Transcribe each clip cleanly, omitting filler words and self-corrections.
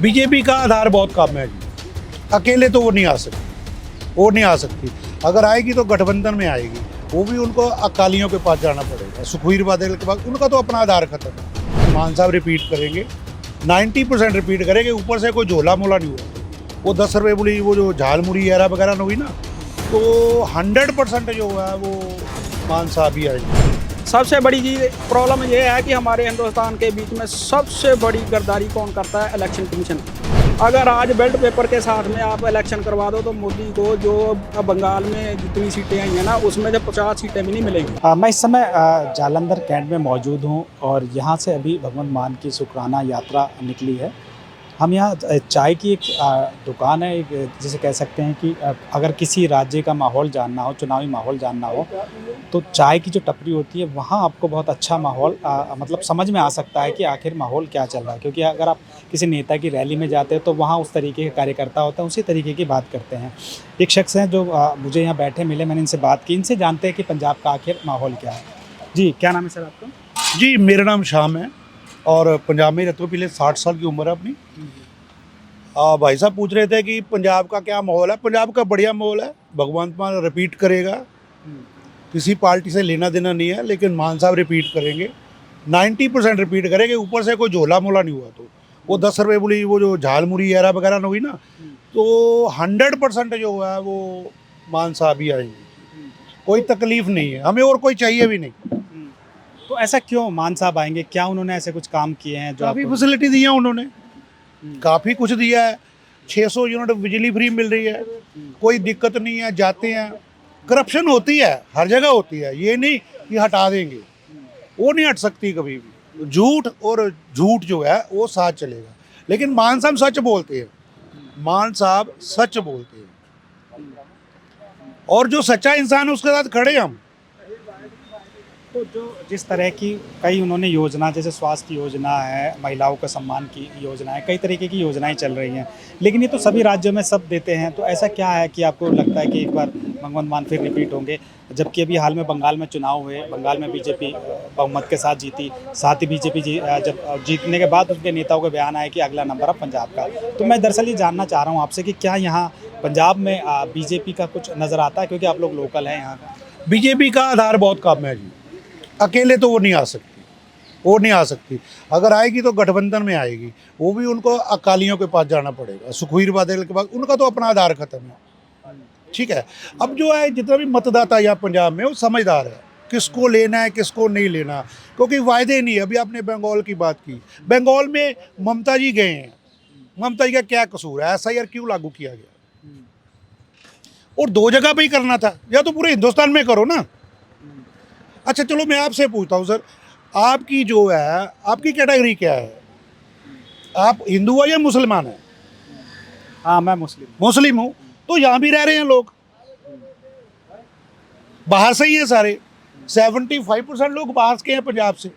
BJP का आधार बहुत कम है जी। अकेले तो वो नहीं आ सकती। अगर आएगी तो गठबंधन में आएगी, वो भी उनको अकालियों के पास जाना पड़ेगा। सुखबीर बादल के पास उनका तो अपना आधार खत्म है। मान साहब रिपीट करेंगे, 90% रिपीट करेंगे। ऊपर से कोई झोला मोला नहीं हुआ। वो 10 रुपये बोली, वो जो झाल मुड़ी एरा वगैरह न हुई ना, तो 100% जो है वो मान साहब ही आएंगे। सबसे बड़ी चीज़ प्रॉब्लम ये है कि हमारे हिंदुस्तान के बीच में सबसे बड़ी गद्दारी कौन करता है? Election commission. अगर आज बेल्ट पेपर के साथ में आप इलेक्शन करवा दो तो मोदी को जो बंगाल में जितनी सीटें आई हैं ना, उसमें से 50 सीटें भी नहीं मिलेंगी। मैं इस समय जालंधर कैंट में मौजूद हूँ और यहाँ से अभी भगवंत मान की शुक्राना यात्रा निकली है। हम यहाँ चाय की एक दुकान है, एक जिसे कह सकते हैं कि अगर किसी राज्य का माहौल जानना हो, चुनावी माहौल जानना हो, तो चाय की जो टपरी होती है वहाँ आपको बहुत अच्छा माहौल मतलब समझ में आ सकता है कि आखिर माहौल क्या चल रहा है। क्योंकि अगर आप किसी नेता की रैली में जाते हैं तो वहाँ उस तरीके के कार्यकर्ता होते हैं, उसी तरीके की बात करते हैं। एक शख्स हैं जो मुझे यहाँ बैठे मिले, मैंने इनसे बात की, इनसे जानते हैं कि पंजाब का आखिर माहौल क्या है। जी, क्या नाम है सर आपका? जी, मेरा नाम श्याम है और पंजाब में रहते हुए पिछले 60 साल की उम्र है अपनी। भाई साहब पूछ रहे थे कि पंजाब का क्या माहौल है। पंजाब का बढ़िया माहौल है। भगवंत मान रिपीट करेगा, किसी पार्टी से लेना देना नहीं है, लेकिन मान साहब रिपीट करेंगे, 90% रिपीट करेंगे। ऊपर से कोई झोला मोला नहीं हुआ। तो वो 10 रुपये बोली, वो जो झाल मुड़ी एरा वगैरह न हुई ना, तो 100% जो है वो मान साहब ही आएंगे। कोई तकलीफ नहीं है हमें, और कोई चाहिए भी नहीं। तो ऐसा क्यों मान साहब आएंगे? क्या उन्होंने ऐसे कुछ काम किए हैं जो काफ़ी आपको? फैसिलिटी दी है उन्होंने, काफ़ी कुछ दिया है। 600 यूनिट बिजली फ्री मिल रही है, कोई दिक्कत नहीं है। जाते हैं, करप्शन होती है, हर जगह होती है, ये नहीं कि हटा देंगे, वो नहीं हट सकती कभी भी। झूठ और झूठ जो है वो साथ चलेगा, लेकिन मान साहब सच बोलते हैं। मान साहब सच बोलते हैं, और जो सच्चा इंसान है उसके साथ खड़े हैं हम। तो जो जिस तरह की कई उन्होंने योजना, जैसे स्वास्थ्य योजना है, महिलाओं का सम्मान की योजना है, कई तरीके की योजनाएं चल रही हैं, लेकिन ये तो सभी राज्यों में सब देते हैं। तो ऐसा क्या है कि आपको लगता है कि एक बार भगवंत मान फिर रिपीट होंगे? जबकि अभी हाल में बंगाल में चुनाव हुए, बंगाल में बीजेपी बहुमत के साथ जीती। साथ ही बीजेपी जब जीतने के बाद उनके नेताओं का बयान आया कि अगला नंबर अब पंजाब का। तो मैं दरअसल ये जानना चाह रहा हूँ आपसे कि क्या यहाँ पंजाब में बीजेपी का कुछ नज़र आता है? क्योंकि आप लोग लोकल हैं यहाँ का। बीजेपी का आधार बहुत कम है जी। अकेले तो वो नहीं आ सकती। अगर आएगी तो गठबंधन में आएगी, वो भी उनको अकालियों के पास जाना पड़ेगा। सुखबीर बादल के पास उनका तो अपना आधार खत्म है। ठीक है, अब जो है जितना भी मतदाता यहाँ पंजाब में वो समझदार है, किसको लेना है किसको नहीं लेना, क्योंकि वायदे नहीं है। अभी आपने बंगाल की बात की, बंगाल में ममता जी गए हैं। ममता जी का क्या कसूर है? SIR क्यों लागू किया गया? और 2 जगह पे ही करना था, या तो पूरे हिंदुस्तान में करो ना। अच्छा चलो मैं आपसे पूछता हूँ सर, आपकी जो है आपकी कैटेगरी क्या है? आप हिंदू हो या मुसलमान है? हाँ, मैं मुस्लिम हूँ। तो यहाँ भी रह रहे हैं लोग, बाहर से ही हैं सारे। 75% लोग बाहर के हैं पंजाब से।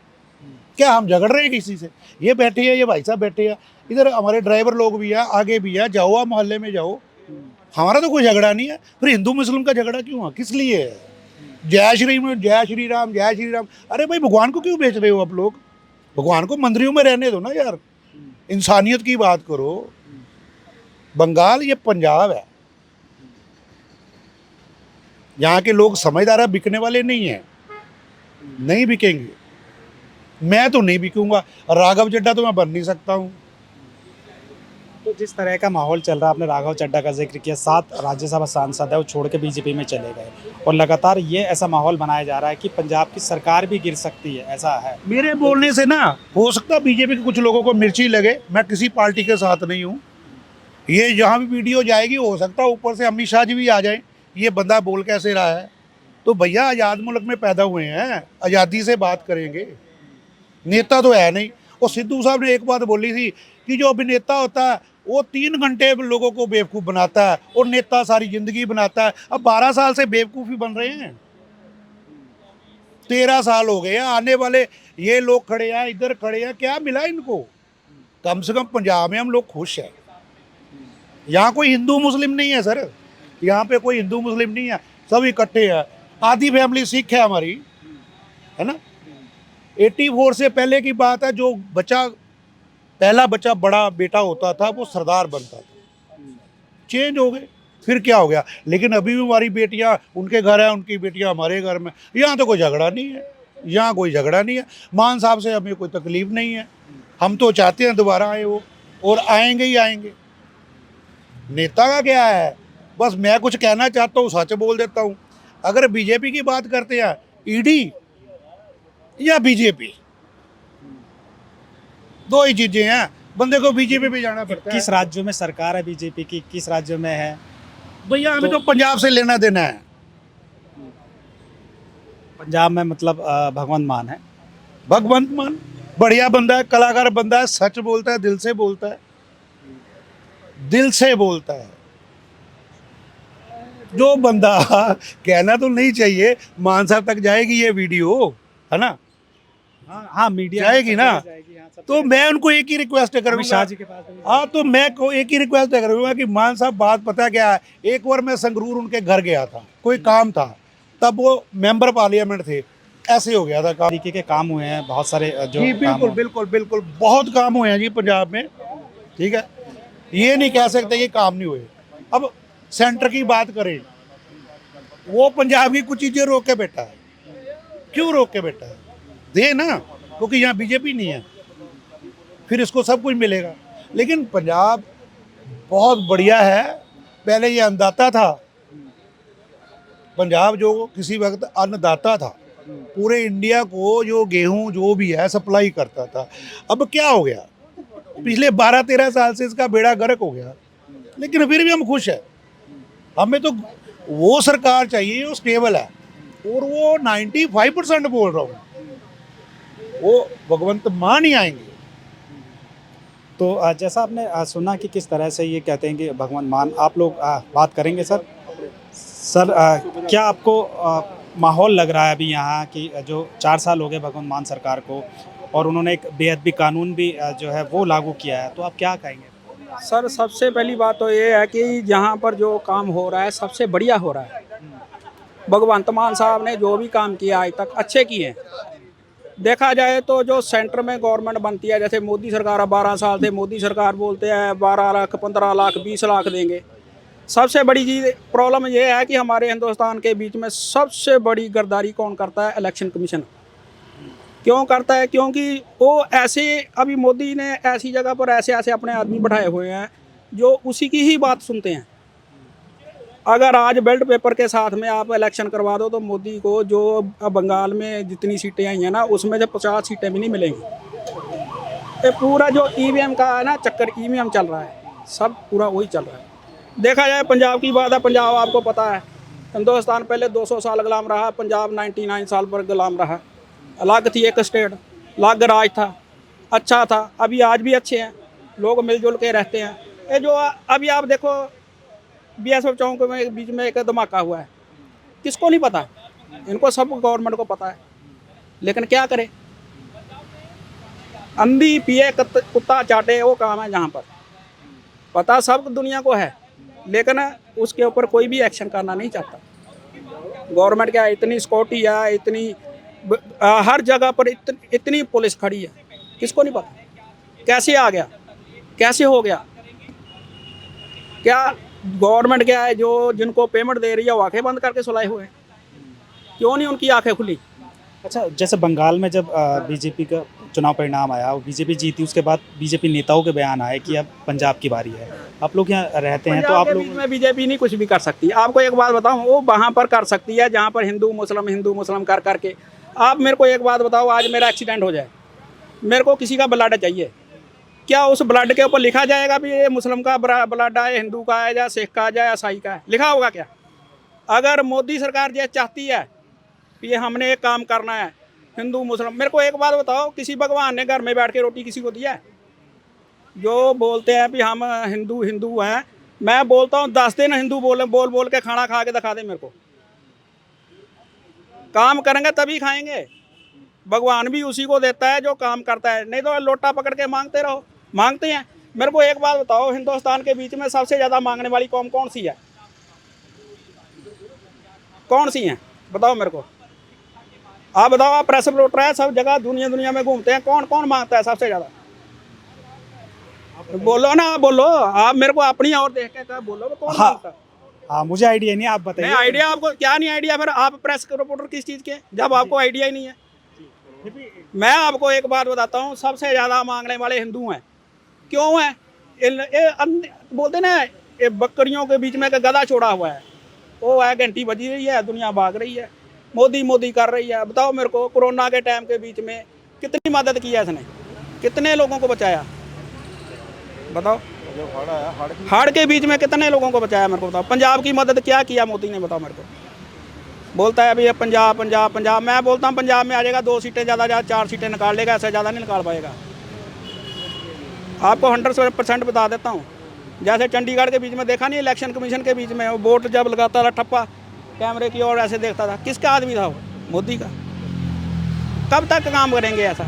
क्या हम झगड़ रहे हैं किसी से? ये बैठे हैं, ये भाई साहब बैठे हैं, इधर हमारे ड्राइवर लोग भी हैं, आगे भी है, जाओ आप मोहल्ले में जाओ। हमारा तो कोई झगड़ा नहीं है, फिर हिंदू मुस्लिम का झगड़ा क्यों है? किस लिए है? जय श्री राम, जय श्री राम। अरे भाई, भगवान को क्यों बेच रहे हो आप लोग? भगवान को मंदिरों में रहने दो ना यार, इंसानियत की बात करो। बंगाल ये पंजाब है, यहाँ के लोग समझदार है, बिकने वाले नहीं हैं, नहीं बिकेंगे। मैं तो नहीं बिकूंगा, राघव चड्ढा तो मैं बन नहीं सकता हूँ। तो जिस तरह का माहौल चल रहा है, आपने राघव चड्ढा का जिक्र किया, 7 राज्यसभा सांसद है वो छोड़ के बीजेपी में चले गए, और लगातार ये ऐसा माहौल बनाया जा रहा है कि पंजाब की सरकार भी गिर सकती है, ऐसा है। मेरे बोलने से ना हो सकता है बीजेपी के कुछ लोगों को मिर्ची लगे, मैं किसी पार्टी के साथ नहीं हूँ। ये जहाँ भी वीडियो जाएगी हो सकता है ऊपर से अमित शाह जी भी आ जाए, ये बंदा बोल कैसे रहा है। तो भैया आज़ाद मुल्क में पैदा हुए हैं, आज़ादी से बात करेंगे, नेता तो है नहीं। और सिद्धू साहब ने एक बात बोली थी कि जो अभिनेता होता है वो 3 घंटे लोगों को बेवकूफ़ बनाता है और नेता सारी ज़िंदगी बनाता है। अब 12 साल से बेवकूफ़ी बन रहे हैं, 13 साल हो गए हैं। आने वाले ये लोग खड़े हैं, इधर खड़े हैं, क्या मिला इनको? कम से कम पंजाब में हम लोग खुश हैं। यहाँ कोई हिंदू मुस्लिम नहीं है सर, यहाँ पे कोई हिंदू मुस्लिम नहीं है, सब इकट्ठे हैं। आधी फैमिली सिख है हमारी, है ना। 84 से पहले की बात है, जो बचा पहला बच्चा बड़ा बेटा होता था वो सरदार बनता था, चेंज हो गए, फिर क्या हो गया। लेकिन अभी भी हमारी बेटियां उनके घर है, उनकी बेटियां हमारे घर में। यहाँ तो कोई झगड़ा नहीं है, यहाँ कोई झगड़ा नहीं है। मान साहब से हमें कोई तकलीफ नहीं है, हम तो चाहते हैं दोबारा आए वो, और आएंगे ही आएंगे। नेता का क्या है, बस मैं कुछ कहना चाहता हूँ सच बोल देता हूँ। अगर बीजेपी की बात करते हैं, ईडी या बीजेपी, दो ही चीजें हैं, बंदे को बीजेपी पे जाना पड़ता है। किस राज्यों में सरकार है बीजेपी की, किस राज्यों में है? भैया हमें तो पंजाब से लेना देना है। पंजाब में मतलब भगवंत मान है। भगवंत मान बढ़िया बंदा है, कलाकार बंदा है, सच बोलता है, दिल से बोलता है, दिल से बोलता है। जो बंदा कहना तो नहीं चाहिए, मान साहब तक जाएगी ये वीडियो, है ना, हाँ मीडिया जाएगी ना, जाएगी, हाँ, सब तो मैं उनको एक ही रिक्वेस्ट करूंगा, शाह जी के पास भी हाँ, तो मैं को एक ही रिक्वेस्ट करूंगा कि मान साहब बात पता क्या है। एक बार मैं संगरूर उनके घर गया था, कोई काम था, तब वो मेंबर पार्लियामेंट थे, ऐसे हो गया था काम। तरीके के काम हुए हैं बहुत सारे जो जी बिल्कुल बिल्कुल बिल्कुल, बहुत काम हुए हैं जी पंजाब में, ठीक है, ये नहीं कह सकते कि काम नहीं हुए। अब सेंटर की बात करें, वो पंजाब की कुछ चीज़ें रोक के बैठा है। क्यों रोक के बैठा है? दे ना, क्योंकि यहाँ बीजेपी नहीं है, फिर इसको सब कुछ मिलेगा। लेकिन पंजाब बहुत बढ़िया है, पहले ये अन्नदाता था। पंजाब जो किसी वक्त अन्नदाता था, पूरे इंडिया को जो गेहूं जो भी है सप्लाई करता था। अब क्या हो गया, पिछले 12-13 साल से इसका बेड़ा गर्क हो गया, लेकिन फिर भी हम खुश हैं। हमें तो वो सरकार चाहिए जो स्टेबल है, और वो 95% बोल रहा हूँ, वो भगवंत मान ही आएंगे। तो जैसा आपने सुना कि किस तरह से ये कहते हैं कि भगवंत मान, आप लोग बात करेंगे सर। सर क्या आपको माहौल लग रहा है अभी यहाँ कि जो 4 साल हो गए भगवंत मान सरकार को, और उन्होंने एक बेअदबी कानून भी जो है वो लागू किया है, तो आप क्या कहेंगे? सर सबसे पहली बात तो ये है कि जहाँ पर जो काम हो रहा है सबसे बढ़िया हो रहा है। भगवंत मान साहब ने जो भी काम किया आज तक अच्छे किए हैं। देखा जाए तो जो सेंटर में गवर्नमेंट बनती है, जैसे मोदी सरकार 12 साल से मोदी सरकार बोलते हैं 12 लाख 15 लाख 20 लाख देंगे। सबसे बड़ी चीज़ प्रॉब्लम ये है कि हमारे हिंदुस्तान के बीच में सबसे बड़ी गद्दारी कौन करता है? Election commission. क्यों करता है? क्योंकि वो ऐसे, अभी मोदी ने ऐसी जगह पर ऐसे ऐसे अपने आदमी बैठाए हुए हैं जो उसी की ही बात सुनते हैं। अगर आज बैलेट पेपर के साथ में आप इलेक्शन करवा दो तो मोदी को जो बंगाल में जितनी सीटें आई हैं ना, उसमें से 50 सीटें भी नहीं मिलेंगी। ये पूरा जो ईवीएम का है ना चक्कर, ईवीएम चल रहा है, सब पूरा वही चल रहा है। देखा जाए पंजाब की बात है, पंजाब आपको पता है हिंदुस्तान पहले 200 साल गुलाम रहा, पंजाब 99 साल पर गुलाम रहा। अलग थी एक स्टेट, अलग राज था, अच्छा था। अभी आज भी अच्छे हैं, लोग मिलजुल के रहते हैं। ये जो अभी आप देखो BSF चौक में बीच में एक धमाका हुआ है, किसको नहीं पता? इनको सब गवर्नमेंट को पता है, लेकिन क्या करे? अंधी पिए कुत्ता चाटे वो काम है जहाँ पर। पता सब दुनिया को है, लेकिन उसके ऊपर कोई भी एक्शन करना नहीं चाहता। गवर्नमेंट क्या है, इतनी सिक्योरिटी है, इतनी हर जगह पर इतनी पुलिस खड़ी है, किसको नहीं पता? कैसे आ गया, कैसे हो गया? क्या गवर्नमेंट क्या है जो जिनको पेमेंट दे रही है वो आंखें बंद करके सुलाए हुए हैं? क्यों नहीं उनकी आंखें खुली? अच्छा, जैसे बंगाल में जब बीजेपी का चुनाव परिणाम आया, वो बीजेपी जीती, उसके बाद बीजेपी नेताओं के बयान आए कि अब पंजाब की बारी है। आप लोग यहाँ रहते हैं तो आप लोग में बीजेपी नहीं कुछ भी कर सकती। आपको एक बात बताऊं, वो वहाँ पर कर सकती है जहाँ पर हिंदू मुस्लिम कर करके। आप मेरे को एक बात बताओ, आज मेरा एक्सीडेंट हो जाए, मेरे को किसी का ब्लड चाहिए, क्या उस ब्लड के ऊपर लिखा जाएगा भी ये मुस्लिम का ब्लड है, हिंदू का है, या सिख का है, या ईसाई का है? लिखा होगा क्या? अगर मोदी सरकार ये चाहती है कि ये हमने एक काम करना है हिंदू मुस्लिम, मेरे को एक बात बताओ, किसी भगवान ने घर में बैठ के रोटी किसी को दिया है? जो बोलते हैं कि हम हिंदू हैं, मैं बोलता हूँ 10 दिन हिंदू बोल के खाना खा के दिखा दे मेरे को। काम करेंगे तभी खाएंगे। भगवान भी उसी को देता है जो काम करता है, नहीं तो लोटा पकड़ के मांगते रहो। मांगते हैं। मेरे को एक बात बताओ, हिंदुस्तान के बीच में सबसे ज़्यादा मांगने वाली कौम कौन सी है? कौन सी हैं बताओ मेरे को। आप बताओ, आप प्रेस रिपोर्टर है, सब जगह दुनिया में घूमते हैं, कौन कौन मांगता है सबसे ज़्यादा? बोलो ना, बोलो आप मेरे को अपनी और देख के बोलो कौन हाँ। बोलता? हाँ, मुझे आइडिया नहीं है, आप नहीं बताइए। आइडिया आपको क्या नहीं आइडिया, फिर आप प्रेस रिपोर्टर किस चीज़ के जब आपको आइडिया ही नहीं है। मैं आपको एक बात बताता हूँ, सबसे ज़्यादा मांगने वाले हिंदू हैं। क्यों है? बोलते ना ये बकरियों के बीच में एक गधा छोड़ा हुआ है, वो है घंटी बजी रही है, दुनिया भाग रही है, मोदी मोदी कर रही है। बताओ मेरे को, कोरोना के टाइम के बीच में कितनी मदद की है इसने, कितने लोगों को बचाया? बताओ, हाड़ के बीच में कितने लोगों को बचाया मेरे को बताओ। पंजाब की मदद क्या किया मोदी ने, बताओ मेरे को। बोलता है अभी ये पंजाब पंजाब पंजाब, मैं बोलता हूँ पंजाब में आ जाएगा 2 सीटें ज़्यादा 4 सीटें निकाल लेगा, ऐसे ज़्यादा नहीं निकाल पाएगा। आपको 100% बता देता हूँ। जैसे चंडीगढ़ के बीच में देखा नहीं, इलेक्शन कमीशन के बीच में वो वोट जब लगाता था ठप्पा कैमरे की ओर ऐसे देखता था, किसका आदमी था वो? मोदी का। कब तक काम करेंगे ऐसा?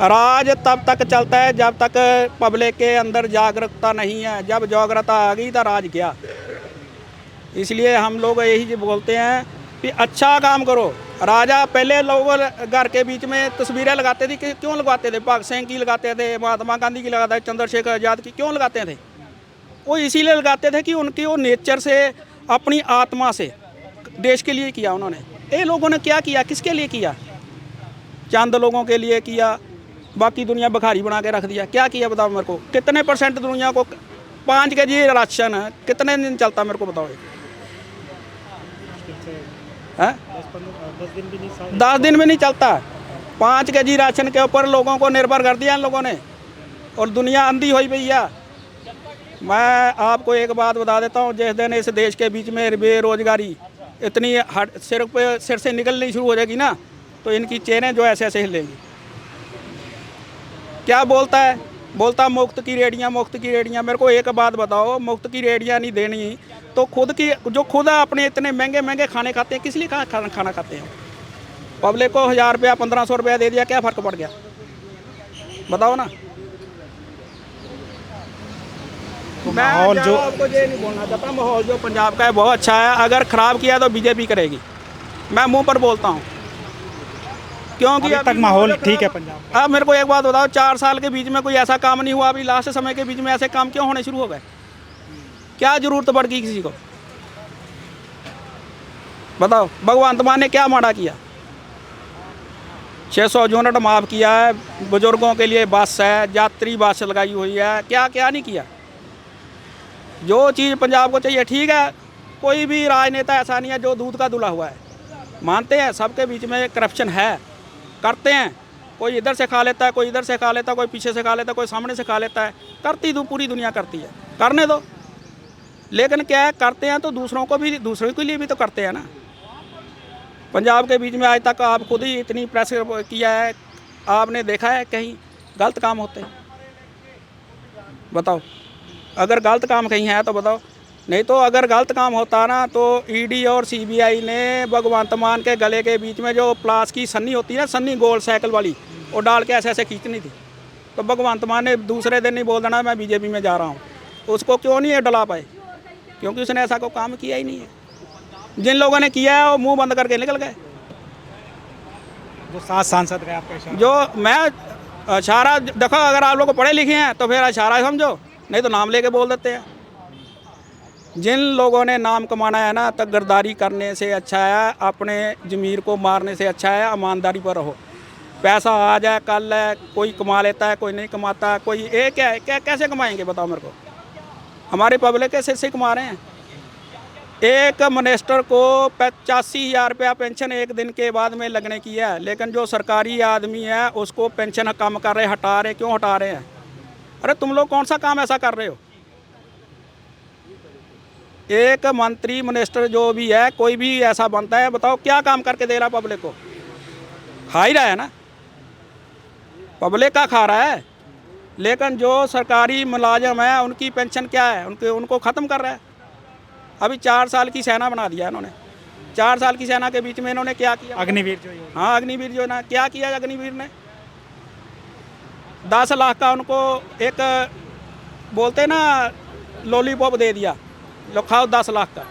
राज तब तक चलता है जब तक पब्लिक के अंदर जागरूकता नहीं है। जब जागरूकता आ गई तो राज गया। इसलिए हम लोग यही बोलते हैं कि अच्छा काम करो। राजा पहले लोग घर के बीच में तस्वीरें लगाते थे, क्यों लगाते थे? भगत सिंह की लगाते थे, महात्मा गांधी की लगाते थे, चंद्रशेखर आज़ाद की क्यों लगाते थे? वो इसीलिए लगाते थे कि उनकी वो नेचर से, अपनी आत्मा से देश के लिए किया उन्होंने। ये लोगों ने क्या किया, किसके लिए किया? चंद लोगों के लिए किया, बाकी दुनिया भिखारी बना के रख दिया। क्या किया बताओ मेरे को? कितने % दुनिया को 5 केजी राशन कितने दिन चलता मेरे को बताओ? 10 दिन भी नहीं चलता। 5 केजी राशन के ऊपर लोगों को निर्भर कर दिया इन लोगों ने, और दुनिया अंधी हुई भैया। मैं आपको एक बात बता देता हूँ, जिस दिन इस देश के बीच में बेरोजगारी इतनी सिर से निकलनी शुरू हो जाएगी ना, तो इनकी चेनें जो ऐसे ऐसे हिलेंगी। क्या बोलता है? बोलता मुफ्त की रेडियाँ, मुफ्त की रेडियाँ। मेरे को एक बात बताओ, मुफ्त की रेडियाँ नहीं देनी तो खुद की जो खुद अपने इतने महंगे महंगे खाने खाते हैं, किस लिए खाना खाते हैं? पब्लिक को 1000 रुपया 1500 रुपया दे दिया, क्या फ़र्क पड़ गया? बताओ ना। माहौल जो आपको ये नहीं बोलना चाहता, माहौल जो पंजाब का है बहुत अच्छा है। अगर ख़राब किया तो बीजेपी करेगी, मैं मुंह पर बोलता हूँ। क्योंकि अभी तक माहौल ठीक है पंजाब का। अब मेरे को एक बात बताओ, 4 साल के बीच में कोई ऐसा काम नहीं हुआ, अभी लास्ट समय के बीच में ऐसे काम क्यों होने शुरू हो गए? क्या जरूरत पड़ गई किसी को? बताओ, भगवंत मान ने क्या माड़ा किया? 600 यूनिट माफ़ किया है, बुजुर्गों के लिए बस है, यात्री बस लगाई हुई है, क्या क्या नहीं किया? जो चीज़ पंजाब को चाहिए, ठीक है। कोई भी राजनेता ऐसा नहीं है जो दूध का धुला हुआ है। मानते हैं सबके बीच में करप्शन है, करते हैं। कोई इधर से खा लेता है, कोई इधर से खा लेता है, कोई पीछे से खा लेता है, कोई सामने से खा लेता है। करती तो पूरी दुनिया करती है, करने दो। लेकिन क्या है, करते हैं तो दूसरों को भी, दूसरों के लिए भी तो करते हैं ना। पंजाब के बीच में आज तक आप खुद ही इतनी प्रेस किया है, आपने देखा है कहीं गलत काम होते? बताओ, अगर गलत काम कहीं है तो बताओ। नहीं तो अगर गलत काम होता ना तो ईडी और सीबीआई ने भगवंत मान के गले के बीच में जो प्लास की सन्नी होती है ना, सन्नी गोल साइकिल वाली, वो डाल के ऐसे ऐसे खींचनी थी। तो भगवंत मान ने दूसरे दिन नहीं बोल देना मैं बीजेपी में जा रहा हूँ। उसको क्यों नहीं डला पाए? क्योंकि उसने ऐसा कोई काम किया ही नहीं है। जिन लोगों ने किया है वो मुंह बंद करके निकल गए। जो 7 सांसद रहे आपका इशारा। जो मैं इशारा देखो, अगर आप लोग पढ़े लिखे हैं तो फिर इशारा समझो, नहीं तो नाम लेके बोल देते हैं। जिन लोगों ने नाम कमाना है ना, तो गद्दारी करने से अच्छा है, अपने ज़मीर को मारने से अच्छा है ईमानदारी पर रहो। पैसा आ जाए कल है, कोई कमा लेता है, कोई नहीं कमाता, कोई ये क्या है, क्या कैसे कमाएंगे बताओ मेरे को? हमारे पब्लिक कैसे से कमा रहे हैं। एक मिनिस्टर को 85,000 रुपया पेंशन एक दिन के बाद में लगने की है, लेकिन जो सरकारी आदमी है उसको पेंशन कम कर रहे, हटा रहे। क्यों हटा रहे हैं? अरे तुम लोग कौन सा काम ऐसा कर रहे हो? एक मंत्री मिनिस्टर जो भी है, कोई भी ऐसा बनता है, बताओ क्या काम करके दे रहा पब्लिक को? खा ही रहा है ना, पब्लिक का खा रहा है। लेकिन जो सरकारी मुलाजिम है उनकी पेंशन क्या है, उनको ख़त्म कर रहा है। अभी 4 साल की सेना बना दिया इन्होंने। 4 साल की सेना के बीच में इन्होंने क्या किया? अग्निवीर जो योजना। हाँ, अग्निवीर जो ना, क्या किया अग्निवीर ने? 10 लाख का उनको एक बोलते ना लॉलीपॉप दे दिया, लो खाओ 10 लाख का।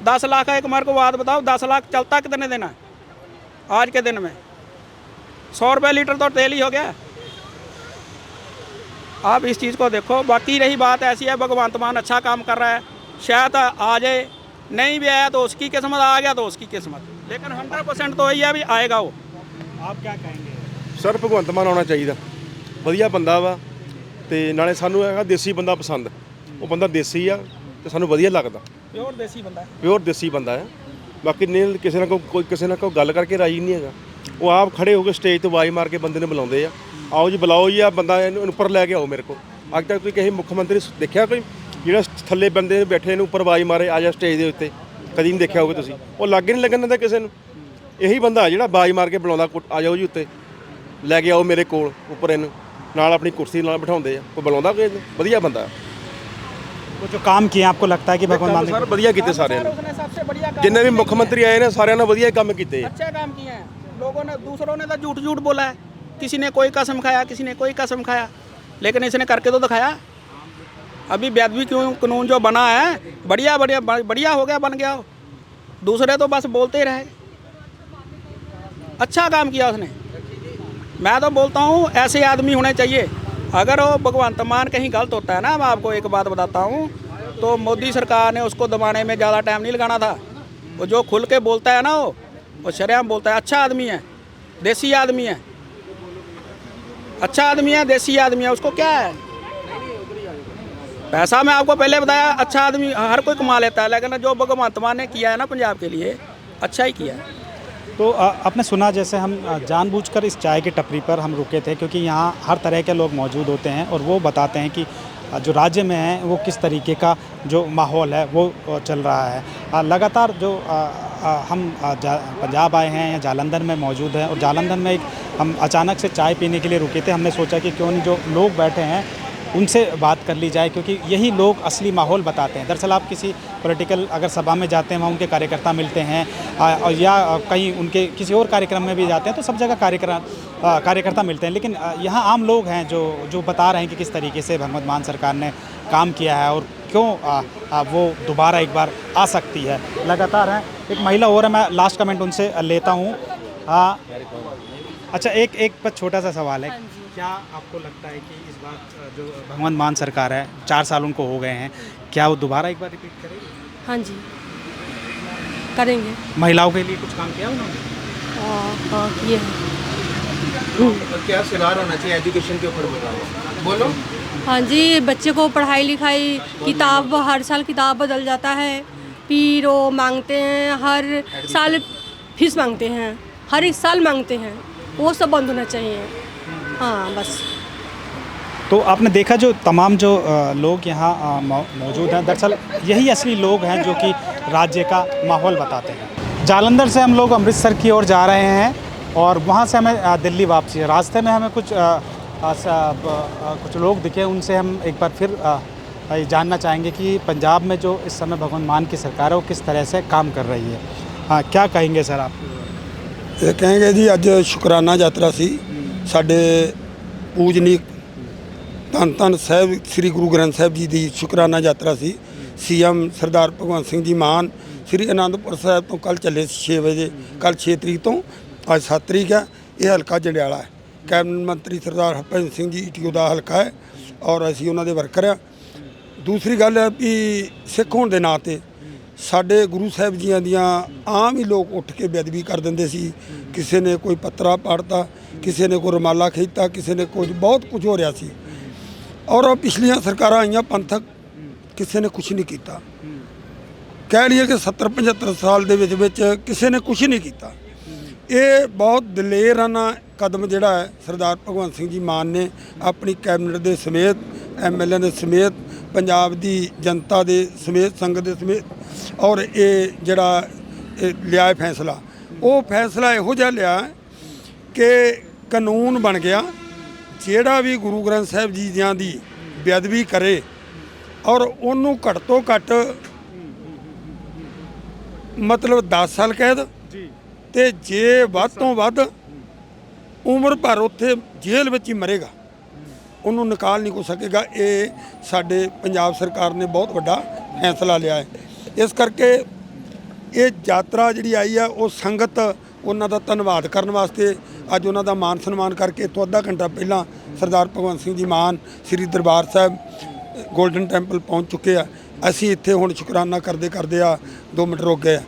10 लाख का एक मेरे को बात बताओ, 10 लाख चलता कितने दिन है आज के दिन में? 100 रुपये लीटर तो तेल ही हो गया। आप इस चीज़ को देखो। बाकी रही बात ऐसी है, भगवंत मान अच्छा काम कर रहा है, शायद आ जाए, नहीं भी आया तो उसकी किस्मत, आ गया तो उसकी किस्मत, लेकिन 100% तो यही है भी आएगा वो। आप क्या कहेंगे? ਸਰ ਭਗਵੰਤ ਮਾਨ ਆਉਣਾ ਚਾਹੀਦਾ, ਵਧੀਆ ਬੰਦਾ ਵਾ ਤੇ ਨਾਲੇ ਸਾਨੂੰ ਹੈਗਾ ਦੇਸੀ ਬੰਦਾ ਪਸੰਦ। ਉਹ ਬੰਦਾ ਦੇਸੀ ਆ ਤੇ ਸਾਨੂੰ ਵਧੀਆ ਲੱਗਦਾ, प्योर देसी बंदा है। ਪਿਓਰ ਦੇਸੀ ਬੰਦਾ ਆ। ਬਾਕੀ ਨੇ ਕਿਸੇ ਨਾਲ ਕੋਈ ਕਿਸੇ ਨਾਲ ਕੋਈ ਗੱਲ ਕਰਕੇ ਰਾਜੀ ਨਹੀਂ ਹੈਗਾ। ਉਹ ਆਪ ਖੜੇ ਹੋ ਕੇ ਸਟੇਜ ਤੋਂ ਆਵਾਜ਼ ਮਾਰ ਕੇ ਬੰਦੇ ਨੂੰ ਬੁਲਾਉਂਦੇ ਆ, ਆਓ ਜੀ ਬੁਲਾਓ ਜੀ, ਆ ਬੰਦਾ ਇਹਨੂੰ ਉੱਪਰ ਲੈ ਕੇ ਆਓ ਮੇਰੇ ਕੋਲ। ਅੱਜ ਤੱਕ ਤੁਸੀਂ ਕਿਸੇ ਮੁੱਖ ਮੰਤਰੀ ਦੇਖਿਆ ਕੋਈ ਜਿਹੜਾ ਥੱਲੇ ਬੰਦੇ ਬੈਠੇ ਨੂੰ ਉੱਪਰ ਆਵਾਜ਼ ਮਾਰੇ ਆ ਜਾ ਸਟੇਜ ਦੇ ਉੱਤੇ? ਕਦੀ ਨਹੀਂ ਦੇਖਿਆ ਹੋਵੇ ਤੁਸੀਂ। ਉਹ ਲਾਗੇ ਨਹੀਂ ਲੱਗਣ ਦਿੰਦਾ ਕਿਸੇ ਨੂੰ। ਇਹੀ ਬੰਦਾ ਜਿਹੜਾ ਆਵਾਜ਼ ਮਾਰ ਕੇ ਬੁਲਾਉਂਦਾ, ਆ ਜਾਓ ਜੀ ਉੱਤੇ ਲੈ ਕੇ ਆਓ ਮੇਰੇ ਕੋਲ ਉੱਪਰ, ਇਹਨੂੰ ਨਾਲ ਆਪਣੀ ਕੁਰਸੀ ਨਾਲ ਬਿਠਾਉਂਦੇ ਆ। ਕੋਈ ਬੁਲਾਉਂਦਾ ਕੋਈ ਵਧੀਆ ਬੰਦਾ। वो जो काम किए आपको लगता है कि भगवंत मान ਸਰ ਵਧੀਆ ਕੀਤੇ ਸਾਰਿਆਂ ਨੇ, उसने सबसे बढ़िया काम ਜਿੰਨੇ ਵੀ ਮੁੱਖ ਮੰਤਰੀ ਆਏ ਨੇ ਸਾਰਿਆਂ ਨੇ ਵਧੀਆ ਕੰਮ ਕੀਤੇ ਆ। अच्छा काम किए हैं। लोगों ने, दूसरों ने तो झूठ झूठ बोला है, किसी ने कोई कसम खाया, किसी ने कोई कसम खाया, लेकिन इसने करके तो दिखाया। अभी बेअदबी कानून जो बना है बढ़िया बढ़िया बढ़िया हो गया, बन गया हो। दूसरे तो बस बोलते ही रहे। अच्छा काम किया उसने। मैं तो बोलता हूँ ऐसे आदमी होने चाहिए। अगर वो भगवंत मान कहीं गलत होता है ना, मैं आपको एक बात बताता हूँ, तो मोदी सरकार ने उसको दबाने में ज़्यादा टाइम नहीं लगाना था। वो जो खुल के बोलता है ना, वो शरेआम बोलता है। अच्छा आदमी है, देसी आदमी है, अच्छा आदमी है, देसी आदमी है। उसको क्या है पैसा, मैं आपको पहले बताया, अच्छा आदमी हर कोई कमा लेता है, लेकिन जो भगवंत मान ने किया है ना पंजाब के लिए, अच्छा ही किया है। तो आपने सुना, जैसे हम जानबूझकर इस चाय की टपरी पर हम रुके थे क्योंकि यहाँ हर तरह के लोग मौजूद होते हैं और वो बताते हैं कि जो राज्य में है वो किस तरीके का जो माहौल है वो चल रहा है। लगातार जो हम पंजाब आए हैं या जालंधर में मौजूद हैं और जालंधर में एक हम अचानक से चाय पीने के लिए रुके थे। हमने सोचा कि क्यों नहीं जो लोग बैठे हैं उनसे बात कर ली जाए, क्योंकि यही लोग असली माहौल बताते हैं। दरअसल आप किसी पॉलिटिकल अगर सभा में जाते हैं, वहाँ उनके कार्यकर्ता मिलते हैं और या कहीं उनके किसी और कार्यक्रम में भी जाते हैं तो सब जगह कार्यकर्ता मिलते हैं, लेकिन यहाँ आम लोग हैं जो बता रहे हैं कि किस तरीके से भगवंत मान सरकार ने काम किया है और क्यों वो दोबारा एक बार आ सकती है। लगातार हैं। एक महिला और है, मैं लास्ट कमेंट उनसे लेता हूँ। अच्छा, एक पर छोटा सा सवाल है, क्या आपको लगता है कि इस बार जो भगवंत मान सरकार है 4 साल उनको हो गए हैं, क्या वो दोबारा एक बार रिपीट करेगी? हाँ जी, करेंगे। महिलाओं के लिए कुछ काम किया उन्होंने? हाँ किए हैं। क्या सुधार होना चाहिए एजुकेशन के ऊपर बताओ, बोलो। हाँ जी, बच्चे को पढ़ाई लिखाई, किताब हर साल किताब बदल जाता है, फिर वो मांगते हैं, हर साल फीस मांगते हैं, हर एक साल मांगते हैं, वो सब बंद होना चाहिए। हाँ बस। तो आपने देखा जो तमाम जो लोग यहाँ मौजूद हैं, दरअसल यही असली लोग हैं जो कि राज्य का माहौल बताते हैं। जालंधर से हम लोग अमृतसर की ओर जा रहे हैं और वहाँ से हमें दिल्ली वापसी है। रास्ते में हमें कुछ लोग दिखे, उनसे हम एक बार फिर जानना चाहेंगे कि पंजाब में जो इस समय भगवंत मान की सरकार है वो किस तरह से काम कर रही है। हाँ, क्या कहेंगे सर आप? ਇਹ ਕਹਾਂਗੇ ਜੀ, ਅੱਜ ਸ਼ੁਕਰਾਨਾ ਯਾਤਰਾ ਸੀ ਸਾਡੇ ਪੂਜਨੀਕ ਧੰਨ ਧੰਨ ਸਾਹਿਬ ਸ੍ਰੀ ਗੁਰੂ ਗ੍ਰੰਥ ਸਾਹਿਬ ਜੀ ਦੀ ਸ਼ੁਕਰਾਨਾ ਯਾਤਰਾ ਸੀ। ਸੀਐਮ ਸਰਦਾਰ ਭਗਵੰਤ ਸਿੰਘ ਜੀ ਮਾਨ ਸ੍ਰੀ ਅਨੰਦਪੁਰ ਸਾਹਿਬ ਤੋਂ ਕੱਲ੍ਹ ਚੱਲੇ ਸੀ 6 ਵਜੇ, ਕੱਲ੍ਹ 6 ਤਰੀਕ ਤੋਂ, ਅੱਜ 7 ਤਰੀਕ ਹੈ। ਇਹ ਹਲਕਾ ਜੰਡਿਆਲਾ ਹੈ। ਕੈਬਨਿਟ ਮੰਤਰੀ ਸਰਦਾਰ ਹਰਭਜਨ ਸਿੰਘ ਜੀ ਈਟੀਓ ਦਾ ਹਲਕਾ ਹੈ ਔਰ ਅਸੀਂ ਉਹਨਾਂ ਦੇ ਵਰਕਰ ਹਾਂ। ਦੂਸਰੀ ਗੱਲ ਹੈ ਵੀ ਸਿੱਖ ਹੋਣ ਦੇ ਨਾਂ 'ਤੇ ਸਾਡੇ ਗੁਰੂ ਸਾਹਿਬ ਜੀਆਂ ਦੀਆਂ ਆਮ ਹੀ ਲੋਕ ਉੱਠ ਕੇ ਬੇਅਦਬੀ ਕਰ ਦਿੰਦੇ ਸੀ। ਕਿਸੇ ਨੇ ਕੋਈ ਪੱਤਰਾ ਪਾੜਤਾ, ਕਿਸੇ ਨੇ ਕੋਈ ਰੁਮਾਲਾ ਖਿੱਚਤਾ, ਕਿਸੇ ਨੇ ਕੁਝ, ਬਹੁਤ ਕੁਝ ਹੋ ਰਿਹਾ ਸੀ। ਔਰ ਪਿਛਲੀਆਂ ਸਰਕਾਰਾਂ ਆਈਆਂ ਪੰਥਕ, ਕਿਸੇ ਨੇ ਕੁਝ ਨਹੀਂ ਕੀਤਾ। ਕਹਿ ਲਈਏ ਕਿ 70-75 ਸਾਲ ਦੇ ਵਿੱਚ ਕਿਸੇ ਨੇ ਕੁਝ ਨਹੀਂ ਕੀਤਾ। ਇਹ ਬਹੁਤ ਦਲੇਰਾਨਾ ਕਦਮ ਜਿਹੜਾ ਹੈ ਸਰਦਾਰ ਭਗਵੰਤ ਸਿੰਘ ਜੀ ਮਾਨ ਨੇ ਆਪਣੀ ਕੈਬਨਿਟ ਦੇ ਸਮੇਤ, ਐਮਐਲਏ ਦੇ ਸਮੇਤ, ਪੰਜਾਬ ਦੀ ਜਨਤਾ ਦੇ ਸਮੇਤ, ਸੰਗਤ ਦੇ ਸਮੇਤ, ਔਰ ਇਹ ਜਿਹੜਾ ਲਿਆ ਫੈਸਲਾ, ਉਹ ਫੈਸਲਾ ਇਹੋ ਜਿਹਾ ਲਿਆ ਕਿ ਕਾਨੂੰਨ ਬਣ ਗਿਆ, ਜਿਹੜਾ ਵੀ ਗੁਰੂ ਗ੍ਰੰਥ ਸਾਹਿਬ ਜੀ ਦੀਆਂ ਦੀ ਬੇਅਦਬੀ ਕਰੇ ਔਰ ਉਹਨੂੰ ਘੱਟ ਤੋਂ ਘੱਟ ਮਤਲਬ 10 ਸਾਲ ਕੈਦ, ਤੇ ਜੇ ਵੱਧ ਤੋਂ ਵੱਧ ਉਮਰ ਭਰ ਉੱਥੇ ਜੇਲ੍ਹ ਵਿੱਚ ਹੀ ਮਰੇਗਾ, ਉਹਨੂੰ ਨਿਕਾਲ ਨਹੀਂ ਹੋ ਸਕੇਗਾ। ਇਹ ਸਾਡੇ ਪੰਜਾਬ ਸਰਕਾਰ ਨੇ ਬਹੁਤ ਵੱਡਾ ਫੈਸਲਾ ਲਿਆ ਹੈ। ਇਸ ਕਰਕੇ ਇਹ ਯਾਤਰਾ ਜਿਹੜੀ ਆਈ ਆ ਉਹ ਸੰਗਤ ਉਹਨਾਂ ਦਾ ਧੰਨਵਾਦ ਕਰਨ ਵਾਸਤੇ ਅੱਜ ਉਹਨਾਂ ਦਾ ਮਾਨ ਸਨਮਾਨ ਕਰਕੇ ਇੱਥੋਂ ਅੱਧਾ ਘੰਟਾ ਪਹਿਲਾਂ ਸਰਦਾਰ ਭਗਵੰਤ ਸਿੰਘ ਜੀ ਮਾਨ ਸ੍ਰੀ ਦਰਬਾਰ ਸਾਹਿਬ ਗੋਲਡਨ ਟੈਂਪਲ ਪਹੁੰਚ ਚੁੱਕੇ ਆ। ਅਸੀਂ ਇੱਥੇ ਹੁਣ ਸ਼ੁਕਰਾਨਾ ਕਰਦੇ ਕਰਦੇ ਆ 2 ਮਿੰਟ ਰੁਕ ਗਏ ਆ।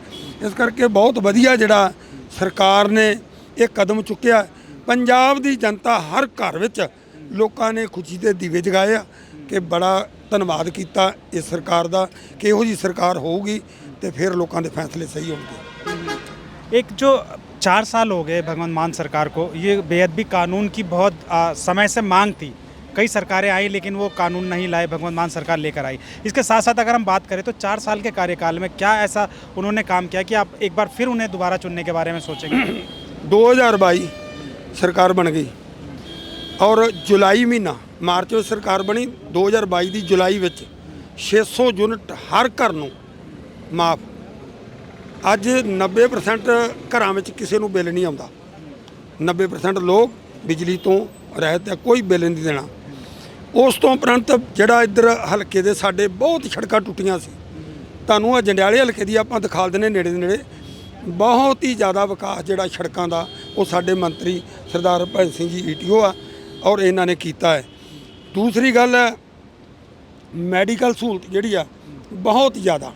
ਇਸ ਕਰਕੇ ਬਹੁਤ ਵਧੀਆ ਜਿਹੜਾ ਸਰਕਾਰ ਨੇ ਇਹ ਕਦਮ ਚੁੱਕਿਆ। ਪੰਜਾਬ ਦੀ ਜਨਤਾ ਹਰ ਘਰ ਵਿੱਚ ਲੋਕਾਂ ਨੇ ਖੁਸ਼ੀ ਦੇ ਦੀਵੇ ਜਗਾਏ ਆ ਕਿ ਬੜਾ ਧੰਨਵਾਦ ਕੀਤਾ ਇਸ ਸਰਕਾਰ ਦਾ ਕਿ ਇਹੋ ਜਿਹੀ ਸਰਕਾਰ ਹੋਊਗੀ ਤੇ ਫਿਰ ਲੋਕਾਂ ਦੇ ਫੈਸਲੇ ਸਹੀ होंगे। एक जो 4 साल हो गए भगवंत मान सरकार को, ये बेअदबी कानून की बहुत समय से मांग थी। कई सरकारें आई लेकिन वो कानून नहीं लाए, भगवंत मान सरकार लेकर आई। इसके साथ साथ अगर हम बात करें तो 4 साल के कार्यकाल में क्या ऐसा उन्होंने काम किया कि आप एक बार फिर उन्हें दोबारा चुनने के बारे में सोचेंगे? 2022 ਸਰਕਾਰ ਬਣ ਗਈ ਔਰ ਜੁਲਾਈ ਮਹੀਨਾ ਮਾਰਚ ਵਿੱਚ ਸਰਕਾਰ ਬਣੀ। 2022 ਦੀ ਜੁਲਾਈ ਵਿੱਚ 600 ਯੂਨਿਟ ਹਰ ਘਰ ਨੂੰ ਮਾਫ। ਅੱਜ 90% ਘਰਾਂ ਵਿੱਚ ਕਿਸੇ ਨੂੰ ਬਿੱਲ ਨਹੀਂ ਆਉਂਦਾ। 90% ਲੋਕ ਬਿਜਲੀ ਤੋਂ ਰਹਿਤ ਹੈ, ਕੋਈ ਬਿੱਲ ਨਹੀਂ ਦੇਣਾ। ਉਸ ਤੋਂ ਉਪਰੰਤ ਜਿਹੜਾ ਇੱਧਰ ਹਲਕੇ ਦੇ ਸਾਡੇ ਬਹੁਤ ਸੜਕਾਂ ਟੁੱਟੀਆਂ ਸੀ, ਤੁਹਾਨੂੰ ਆ ਜੰਡਿਆਲੇ ਹਲਕੇ ਦੀ ਆਪਾਂ ਦਿਖਾ ਦਿੰਦੇ ਨੇੜੇ ਦੇ ਨੇੜੇ। ਬਹੁਤ ਹੀ ਜ਼ਿਆਦਾ ਵਿਕਾਸ ਜਿਹੜਾ ਸੜਕਾਂ ਦਾ ਉਹ ਸਾਡੇ ਮੰਤਰੀ ਸਰਦਾਰ ਭਗਤ ਸਿੰਘ ਜੀ ਈਟੀਓ ਆ ਔਰ ਇਹਨਾਂ ਨੇ ਕੀਤਾ ਹੈ। ਦੂਸਰੀ ਗੱਲ ਹੈ ਮੈਡੀਕਲ ਸਹੂਲਤ ਜਿਹੜੀ ਆ ਬਹੁਤ ਜ਼ਿਆਦਾ।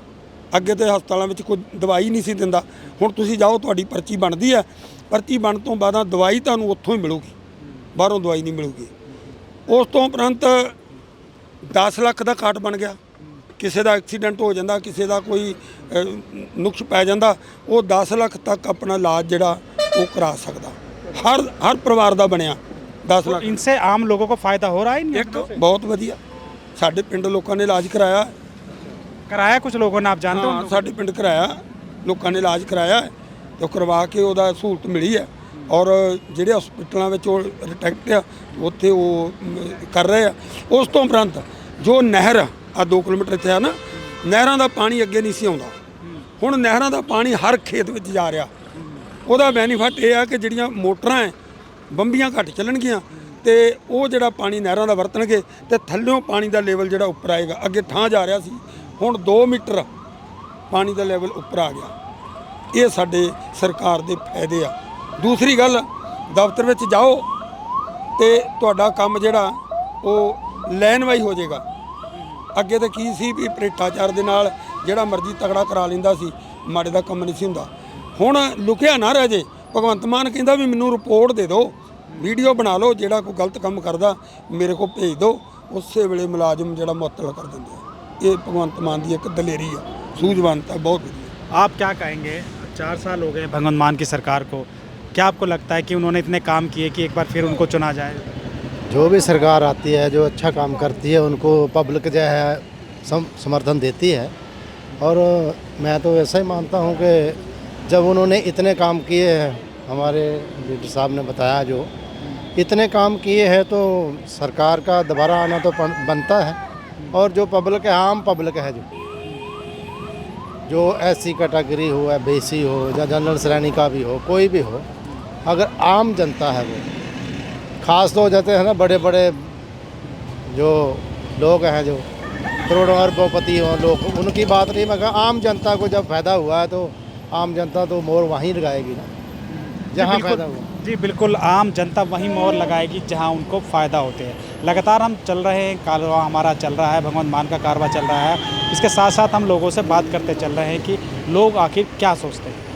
ਅੱਗੇ ਤੇ ਹਸਪਤਾਲਾਂ ਵਿੱਚ ਕੋਈ ਦਵਾਈ ਨਹੀਂ ਸੀ ਦਿੰਦਾ, ਹੁਣ ਤੁਸੀਂ ਜਾਓ ਤੁਹਾਡੀ ਪਰਚੀ ਬਣਦੀ ਹੈ, ਪਰਚੀ ਬਣਨ ਤੋਂ ਬਾਅਦ ਦਵਾਈ ਤੁਹਾਨੂੰ ਉੱਥੋਂ ਹੀ ਮਿਲੂਗੀ, ਬਾਹਰੋਂ ਦਵਾਈ ਨਹੀਂ ਮਿਲੂਗੀ। ਉਸ ਤੋਂ ਉਪਰੰਤ 10 ਲੱਖ ਦਾ ਕਾਰਡ ਬਣ ਗਿਆ। ਕਿਸੇ ਦਾ ਐਕਸੀਡੈਂਟ ਹੋ ਜਾਂਦਾ, ਕਿਸੇ ਦਾ ਕੋਈ ਨੁਕਸ ਪੈ ਜਾਂਦਾ, ਉਹ 10 ਲੱਖ ਤੱਕ ਆਪਣਾ ਇਲਾਜ ਜਿਹੜਾ ਉਹ ਕਰਾ ਸਕਦਾ। ਹਰ ਪਰਿਵਾਰ ਦਾ ਬਣਿਆ 10 ਲੱਖ। इनसे आम लोगों को फायदा हो रहा है इन ਇੱਕ योजनाओं से? ਬਹੁਤ ਵਧੀਆ ਸਾਡੇ ਪਿੰਡ ਲੋਕਾਂ ਨੇ ਇਲਾਜ ਕਰਾਇਆ। कराया कुछ लोगों ने, आप जानते हो? ਹਾਂ, ਸਾਡੇ ਪਿੰਡ ਕਰਾਇਆ, ਲੋਕਾਂ ਨੇ ਇਲਾਜ ਕਰਾਇਆ ਤੇ ਉਹ ਕਰਵਾ ਕੇ ਉਹਦਾ ਸਹੂਲਤ ਮਿਲੀ ਹੈ। ਔਰ ਜਿਹੜੇ ਹਸਪੀਟਲਾਂ ਵਿੱਚ ਉਹ ਰਿਟੈਕਟ ਆ ਉੱਥੇ ਉਹ ਕਰ ਰਹੇ ਆ। ਉਸ ਤੋਂ ਉਪਰੰਤ ਜੋ ਨਹਿਰ ਆ 2 ਕਿਲੋਮੀਟਰ ਇੱਥੇ ਆ ਨਾ, ਨਹਿਰਾਂ ਦਾ ਪਾਣੀ ਅੱਗੇ ਨਹੀਂ ਸੀ ਆਉਂਦਾ, ਹੁਣ ਨਹਿਰਾਂ ਦਾ ਪਾਣੀ ਹਰ ਖੇਤ ਵਿੱਚ ਜਾ ਰਿਹਾ। ਉਹਦਾ ਬੈਨੀਫਿਟ ਇਹ ਆ ਕਿ ਜਿਹੜੀਆਂ ਮੋਟਰਾਂ ਹੈ ਬੰਬੀਆਂ ਘੱਟ ਚੱਲਣਗੀਆਂ ਤੇ ਉਹ ਜਿਹੜਾ ਪਾਣੀ ਨਹਿਰਾਂ ਦਾ ਵਰਤਣਗੇ ਤੇ ਥੱਲਿਓਂ ਪਾਣੀ ਦਾ ਲੈਵਲ ਜਿਹੜਾ ਉੱਪਰ ਆਏਗਾ। ਅੱਗੇ ਠਾਂ ਜਾ ਰਿਹਾ ਸੀ, ਹੁਣ 2 ਮੀਟਰ ਪਾਣੀ ਦਾ ਲੈਵਲ ਉੱਪਰ ਆ ਗਿਆ। ਇਹ ਸਾਡੇ ਸਰਕਾਰ ਦੇ ਫਾਇਦੇ ਆ। ਦੂਸਰੀ ਗੱਲ, ਦਫ਼ਤਰ ਵਿੱਚ ਜਾਓ ਤੇ ਤੁਹਾਡਾ ਕੰਮ ਜਿਹੜਾ ਉਹ ਲਾਈਨ ਵਾਈ ਹੋ ਜਾਏਗਾ। ਅੱਗੇ ਤਾਂ ਕੀ ਸੀ ਵੀ ਭ੍ਰਿਸ਼ਟਾਚਾਰ ਦੇ ਨਾਲ ਜਿਹੜਾ ਮਰਜ਼ੀ ਤਗੜਾ ਕਰਾ ਲੈਂਦਾ ਸੀ, ਮਾੜੇ ਦਾ ਕੰਮ ਨਹੀਂ ਸੀ ਹੁੰਦਾ। ਹੁਣ ਲੁਕਿਆ ਨਾ ਰਹਿ ਜੇ। ਭਗਵੰਤ ਮਾਨ ਕਹਿੰਦਾ ਵੀ ਮੈਨੂੰ ਰਿਪੋਰਟ ਦੇ ਦਿਓ, ਵੀਡੀਓ ਬਣਾ ਲਓ, ਜਿਹੜਾ ਕੋਈ ਗਲਤ ਕੰਮ ਕਰਦਾ ਮੇਰੇ ਕੋਲ ਭੇਜ ਦਿਓ, ਉਸੇ ਵੇਲੇ ਮੁਲਾਜ਼ਮ ਜਿਹੜਾ ਮੁਅੱਤਲ ਕਰ ਦਿੰਦੇ ਆ। ਇਹ ਭਗਵੰਤ ਮਾਨ ਦੀ ਇੱਕ ਦਲੇਰੀ ਆ, ਸੂਝਵਾਨਤਾ ਬਹੁਤ ਵਧੀਆ। आप क्या कहेंगे? 4 साल हो गए भगवंत मान की सरकार को, क्या आपको लगता है कि उन्होंने इतने काम किए कि एक बार फिर उनको चुना जाए? जो भी सरकार आती है जो अच्छा काम करती है उनको पब्लिक जो है समर्थन देती है। और मैं तो ऐसा ही मानता हूँ कि जब उन्होंने इतने काम किए हैं, हमारे लीडर साहब ने बताया जो इतने काम किए हैं, तो सरकार का दोबारा आना तो बनता है। और जो पब्लिक है, आम पब्लिक है, जो SC कैटेगरी हो या BC हो या जनरल श्रेणी का भी हो, कोई भी हो, अगर आम जनता है वो खास तो हो जाते हैं ना, बड़े बड़े जो लोग हैं जो करोड़ों अरबोपति हों लोग, उनकी बात नहीं, मगर आम जनता को जब फ़ायदा हुआ है तो आम जनता तो मोहर वहीं लगाएगी ना जहाँ फ़ायदा हुआ। जी बिल्कुल, आम जनता वहीं मोहर लगाएगी जहां उनको फ़ायदा होते हैं। लगातार हम चल रहे हैं, कारवां हमारा चल रहा है, भगवंत मान का कारवां चल रहा है। इसके साथ साथ हम लोगों से बात करते चल रहे हैं कि लोग आखिर क्या सोचते हैं।